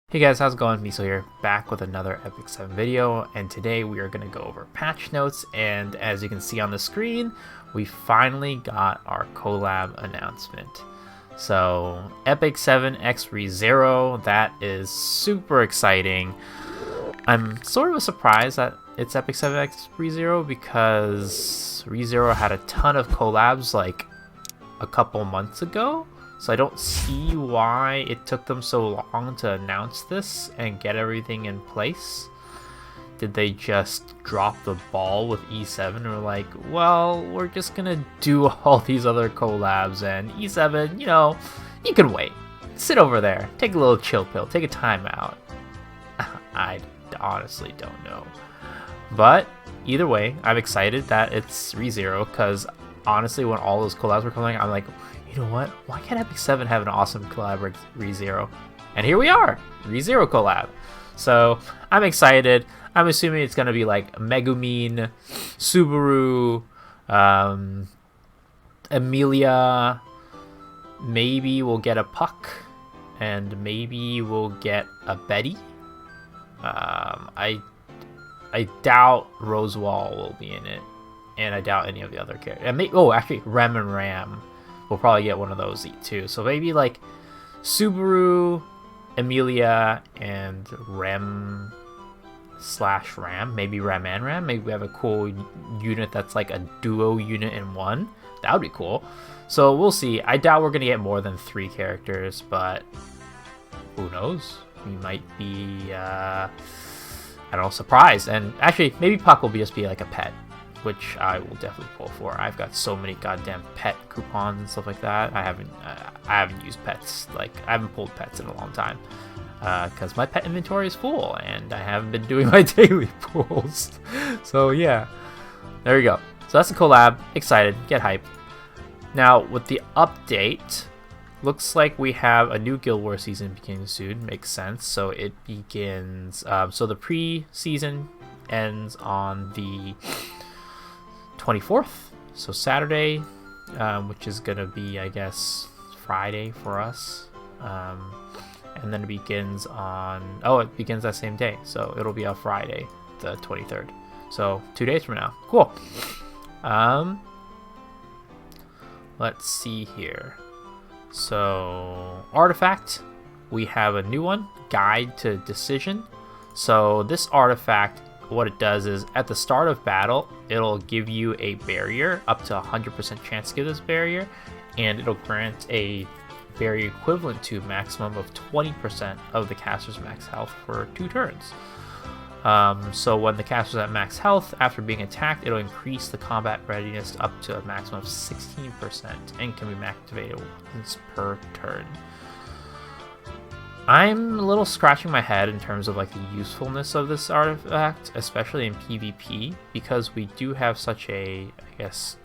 Hey guys, how's it going? Miso here, back with another Epic 7 video, and today we are going to go over patch notes, and as you can see on the screen, we finally got our collab announcement. So, Epic 7 x rezero, that is super exciting. I'm sort of surprised that it's Epic 7 x rezero because rezero had a ton of collabs like a couple months ago. So I don't see why it took them so long to announce this and get everything in place. Did they just drop the ball with E7 or like, well, we're just gonna do all these other collabs and E7, you can wait. Sit over there, take a little chill pill, take a time out. I honestly don't know. But either way, I'm excited that it's rezero because honestly, when all those collabs were coming, I'm like, you know what? Why can't Epic 7 have an awesome collab with rezero? And here we are, rezero collab. So I'm excited. I'm assuming it's gonna be like Megumin, Subaru, Emilia. Maybe we'll get a Puck, and maybe we'll get a Betty. I doubt Rosewall will be in it, and I doubt any of the other characters. And actually, Rem and Ram. We'll probably get one of those too. So maybe like Subaru, Emilia, and Rem / Ram. Maybe Ram and Ram. Maybe we have a cool unit that's like a duo unit in one. That would be cool. So we'll see. I doubt we're going to get more than 3 characters, but who knows? We might be, I don't know, surprised. And actually, maybe Puck will just be like a pet, which I will definitely pull for. I've got so many goddamn pet coupons and stuff like that. I haven't used pets. Like, I haven't pulled pets in a long time because my pet inventory is full and I haven't been doing my daily pulls. So yeah, there you go. So that's the collab. Excited, get hype. Now with the update, looks like we have a new Guild Wars season beginning soon. Makes sense. So it begins. So the pre-season ends on the 24th, so Saturday, which is gonna be, I guess, Friday for us, and then it begins on it begins that same day, so it'll be on Friday the 23rd, so 2 days from now. Cool. Let's see here. So artifact, we have a new one, Guide to Decision. So this artifact, what it does is at the start of battle, it'll give you a barrier, up to 100% chance to give this barrier, and it'll grant a barrier equivalent to maximum of 20% of the caster's max health for 2 turns. So when the caster's at max health, after being attacked, it'll increase the combat readiness up to a maximum of 16% and can be activated once per turn. I'm a little scratching my head in terms of like the usefulness of this artifact, especially in PvP, because we do have such a, I guess,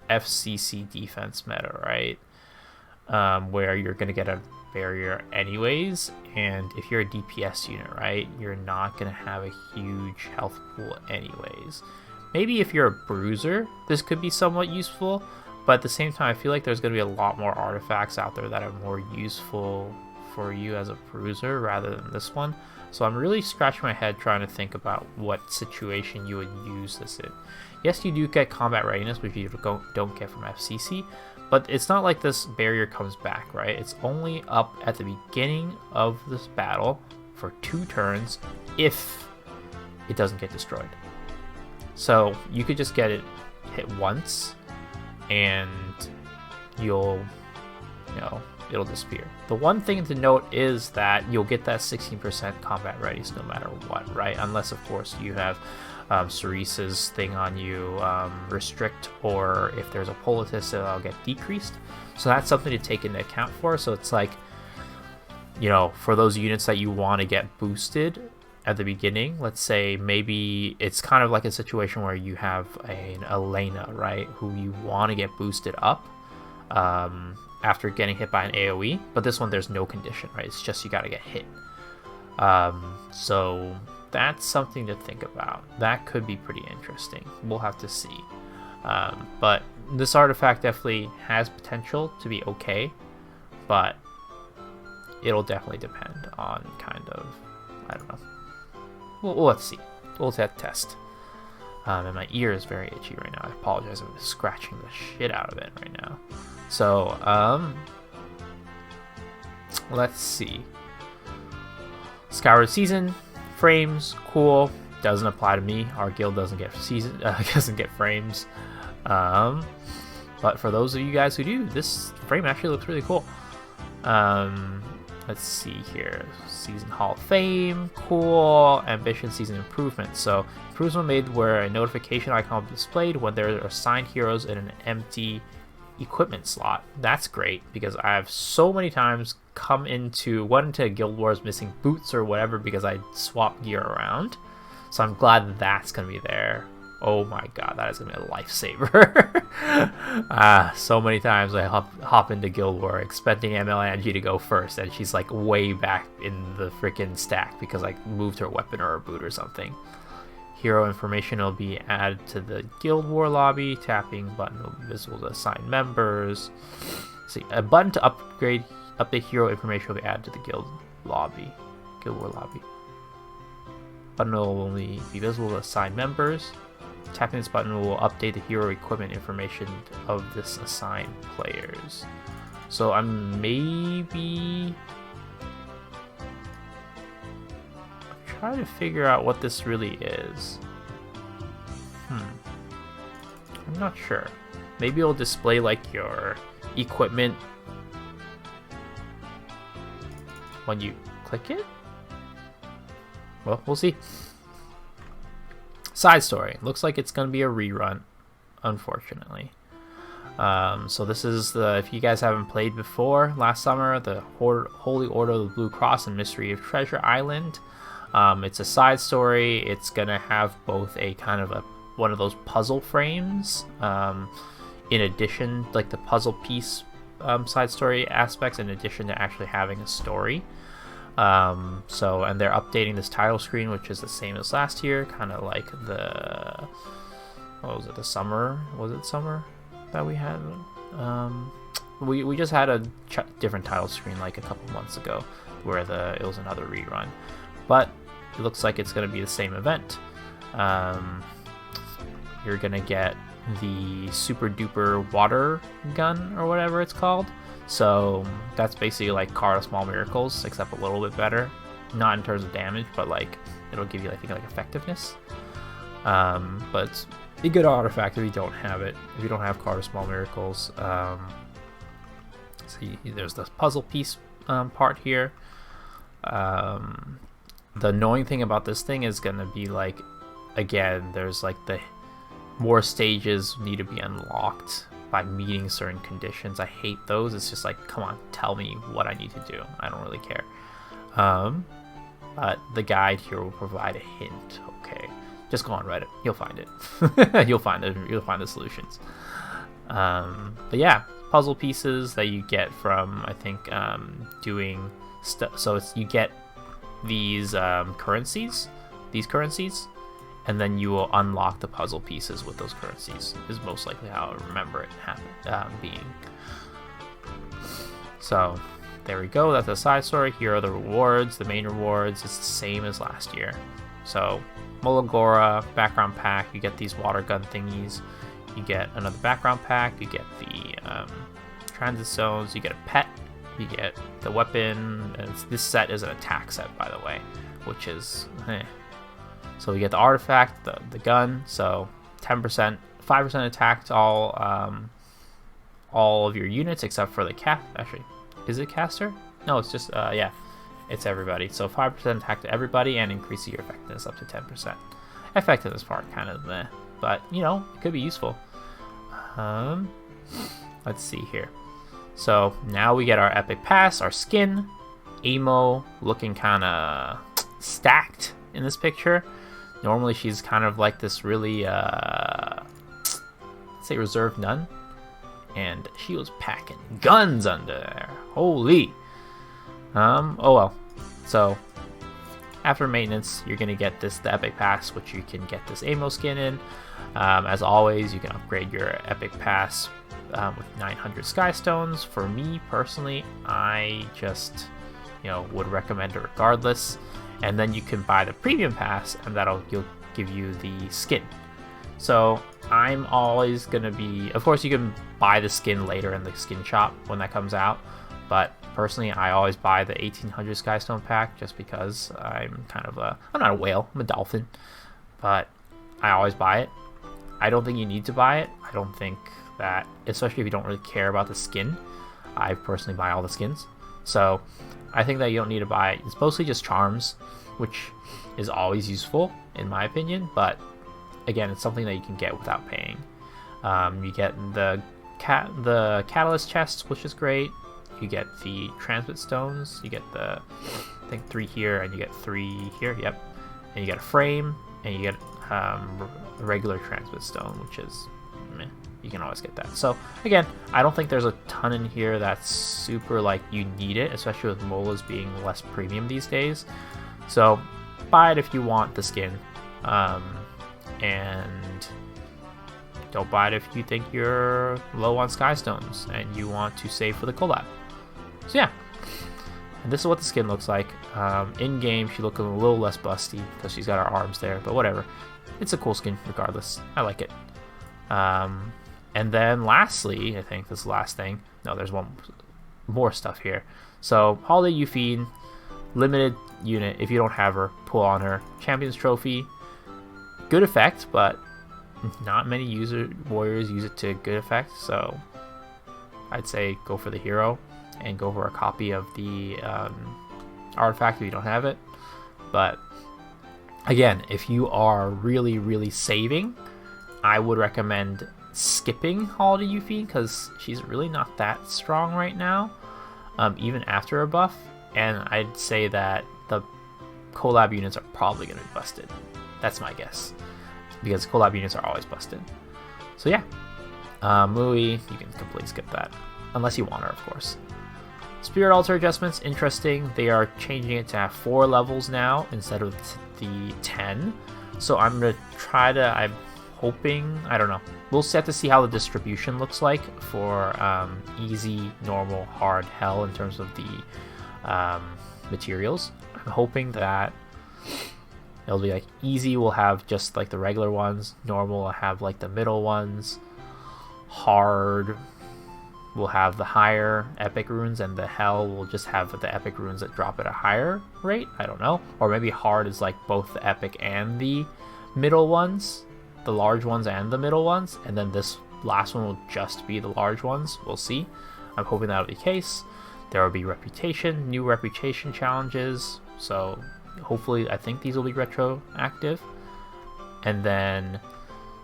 FCC defense meta, right? Where you're going to get a barrier anyways, and if you're a DPS unit, right, you're not going to have a huge health pool anyways. Maybe if you're a bruiser, this could be somewhat useful, but at the same time, I feel like there's going to be a lot more artifacts out there that are more useful for you as a bruiser rather than this one. So I'm really scratching my head trying to think about what situation you would use this in. Yes, you do get combat readiness, which you don't get from FCC, but it's not like this barrier comes back, right? It's only up at the beginning of this battle for 2 turns if it doesn't get destroyed. So you could just get it hit once and it'll disappear. The one thing to note is that you'll get that 16% combat readiness no matter what, right? Unless, of course, you have Cerise's thing on you, restrict, or if there's a Politis, it'll get decreased. So that's something to take into account for. So it's like, for those units that you want to get boosted at the beginning, let's say maybe it's kind of like a situation where you have an Elena, right, who you want to get boosted up after getting hit by an AoE, but this one there's no condition, right? It's just you gotta get hit. So that's something to think about. That could be pretty interesting. We'll have to see. But this artifact definitely has potential to be okay, but it'll definitely depend on kind of, I don't know. Well, let's see. We'll test. And my ear is very itchy right now. I apologize. I'm scratching the shit out of it right now. So, let's see. Skyward Season frames, cool. Doesn't apply to me. Our guild doesn't get doesn't get frames. But for those of you guys who do, this frame actually looks really cool. Let's see here. Season Hall of Fame, cool. Ambition Season Improvement. So improvements were made where a notification icon will be displayed when there are assigned heroes in an empty equipment slot. That's great because I have so many times went into Guild Wars missing boots or whatever because I swapped gear around. So I'm glad that's gonna be there. Oh my god, that is gonna be a lifesaver. So many times I hop into Guild War expecting ML Angie to go first, and she's like way back in the freaking stack because I moved her weapon or her boot or something. Hero information will be added to the Guild War lobby. Tapping button will be visible to assigned members. See, a button to update hero information will be added to the Guild War lobby. Button will only be visible to assigned members. Tapping this button will update the hero equipment information of this assigned players. So I'm trying to figure out what this really is. I'm not sure. Maybe it'll display like your equipment when you click it? Well, we'll see. Side story. Looks like it's going to be a rerun, unfortunately. So this is if you guys haven't played before, last summer, the Holy Order of the Blue Cross and Mystery of Treasure Island. It's a side story. It's going to have both a kind of one of those puzzle frames, in addition, like the puzzle piece side story aspects, in addition to actually having a story. And they're updating this title screen, which is the same as last year, kind of like what was it, summer that we had? We just had a different title screen like a couple months ago where it was another rerun, but it looks like it's going to be the same event. You're going to get the super duper water gun or whatever it's called. So that's basically like Card of Small Miracles, except a little bit better. Not in terms of damage, but like it'll give you, I think, like effectiveness. But it's a good artifact if you don't have it. If you don't have Card of Small Miracles, see, there's this puzzle piece part here. The annoying thing about this thing is gonna be like, again, there's like the more stages need to be unlocked by meeting certain conditions. I hate those. It's just like, come on, tell me what I need to do. I don't really care. But the guide here will provide a hint. Okay, just go on Reddit. You'll find it. You'll find the solutions. But yeah, puzzle pieces that you get from, I think, doing stuff. So you get these currencies, and then you will unlock the puzzle pieces with those currencies, is most likely how I remember it being. So there we go. That's the side story. Here are the rewards. The main rewards is the same as last year. So Mulagora background pack, you get these water gun thingies. You get another background pack. You get the transit zones. You get a pet. You get the weapon. And this set is an attack set, by the way, which is So we get the artifact, the gun, so 10%, 5% attack to all of your units except for the actually, is it caster? No, it's just, yeah, it's everybody. So 5% attack to everybody and increases your effectiveness up to 10%. Effectiveness part kind of meh, but you know, it could be useful. Let's see here. So now we get our epic pass, our skin, Amo looking kind of stacked in this picture. Normally she's kind of like this really, let's say reserved nun. And she was packing guns under there. Holy. Oh well. So, after maintenance, you're going to get the Epic Pass, which you can get this Amo skin in. As always, you can upgrade your Epic Pass with 900 Sky Stones. For me, personally, I just would recommend it regardless. And then you can buy the premium pass, and that'll give you the skin. So I'm always gonna be, of course you can buy the skin later in the skin shop when that comes out, but personally I always buy the 1800 Skystone pack just because I'm not a whale, I'm a dolphin, but I always buy it. I don't think you need to buy it. I don't think that, especially if you don't really care about the skin. I personally buy all the skins, so I think that you don't need to buy it. It's mostly just charms, which is always useful in my opinion, but again, it's something that you can get without paying. You get the catalyst chests, which is great. You get the transmit stones. You get I think 3 here, and you get 3 here. Yep. And you get a frame, and you get regular transmit stone, which is meh. You can always get that. So again, I don't think there's a ton in here that's super like you need it, especially with molas being less premium these days. So buy it if you want the skin, and don't buy it if you think you're low on Skystones and you want to save for the collab. So yeah, and this is what the skin looks like. In game, she looks a little less busty because she's got her arms there, but whatever. It's a cool skin regardless. I like it. And then lastly, I think this is the last thing. No, there's one more stuff here. So Holiday Euphine, limited unit. If you don't have her, pull on her. Champions Trophy, good effect, but not many warriors use it to good effect. So I'd say go for the hero and go for a copy of the artifact if you don't have it. But again, if you are really, really saving, I would recommend skipping Holiday Euphine because she's really not that strong right now, even after a buff. And I'd say that the collab units are probably going to be busted. That's my guess, because collab units are always busted. So yeah, Mui, you can completely skip that, unless you want her, of course. Spirit Altar adjustments, interesting. They are changing it to have 4 levels now instead of the 10. So I'm going to try to, I'm hoping, I don't know. We'll have to see how the distribution looks like for easy, normal, hard, hell in terms of the materials. I'm hoping that it'll be like easy will have just like the regular ones, normal will have like the middle ones, hard will have the higher epic runes, and the hell will just have the epic runes that drop at a higher rate. I don't know. Or maybe hard is like both the epic and the middle ones, the large ones and the middle ones, and then this last one will just be the large ones. We'll see. I'm hoping that'll be the case. There will be new reputation challenges, so hopefully I think these will be retroactive. And then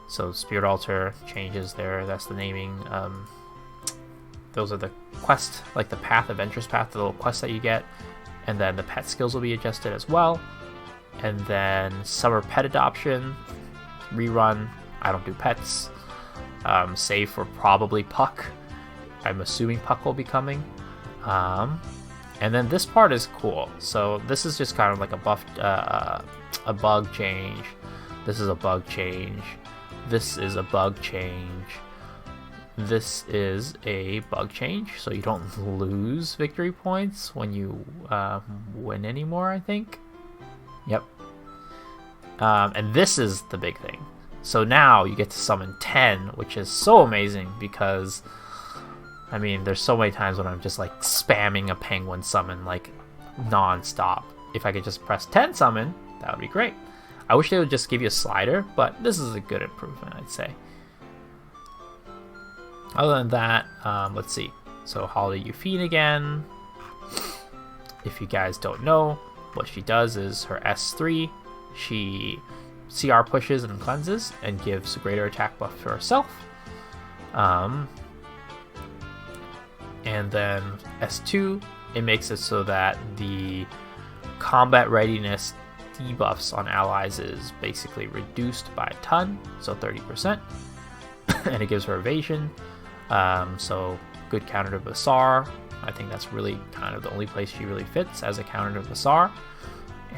so Spirit Altar changes there, that's the naming. Those are the quest, like the path, adventurous path, the little quests that you get. And then the pet skills will be adjusted as well. And then summer pet adoption rerun. I don't do pets, save for probably Puck. I'm assuming Puck will be coming. And then this part is cool. So this is just kind of like a bug change. This is a bug change. This is a bug change. This is a bug change, so you don't lose victory points when you win anymore, I think. Yep. And this is the big thing. So now you get to summon 10, which is so amazing because, I mean, there's so many times when I'm just like spamming a penguin summon like non-stop. If I could just press 10 summon, that would be great. I wish they would just give you a slider, but this is a good improvement, I'd say. Other than that, let's see. So Holiday Euphine again. If you guys don't know, what she does is her S3, she CR pushes and cleanses and gives a greater attack buff to herself. And then S2, it makes it so that the combat readiness debuffs on allies is basically reduced by a ton, so 30%. And it gives her evasion. So good counter to Basar. I think that's really kind of the only place she really fits as a counter to Basar.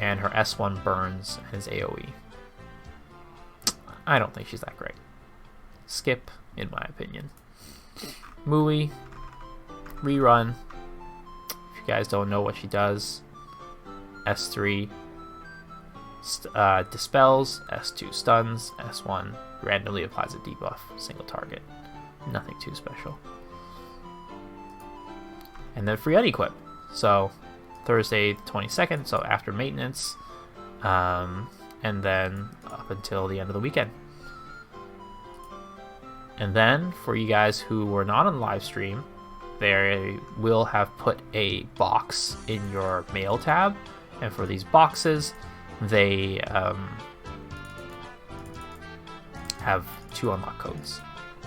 And her S1 burns and is AoE. I don't think she's that great. Skip, in my opinion. Mui, rerun. If you guys don't know what she does, S3 dispels, S2 stuns, S1 randomly applies a debuff, single target. Nothing too special. And then free unequip. So Thursday 22nd, so after maintenance, and then up until the end of the weekend. And then for you guys who were not on live stream, they will have put a box in your mail tab, and for these boxes they have 2 unlock codes.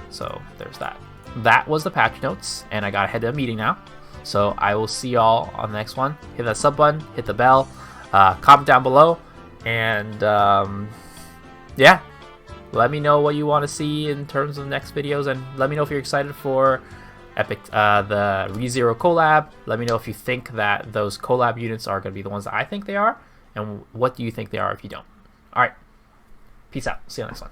So there's that. That was the patch notes, and I gotta head to a meeting now. So I will see y'all on the next one. Hit that sub button, hit the bell, comment down below, and yeah, let me know what you want to see in terms of next videos, and let me know if you're excited for Epic, the rezero collab. Let me know if you think that those collab units are going to be the ones that I think they are, and what do you think they are if you don't. All right, peace out. See you on the next one.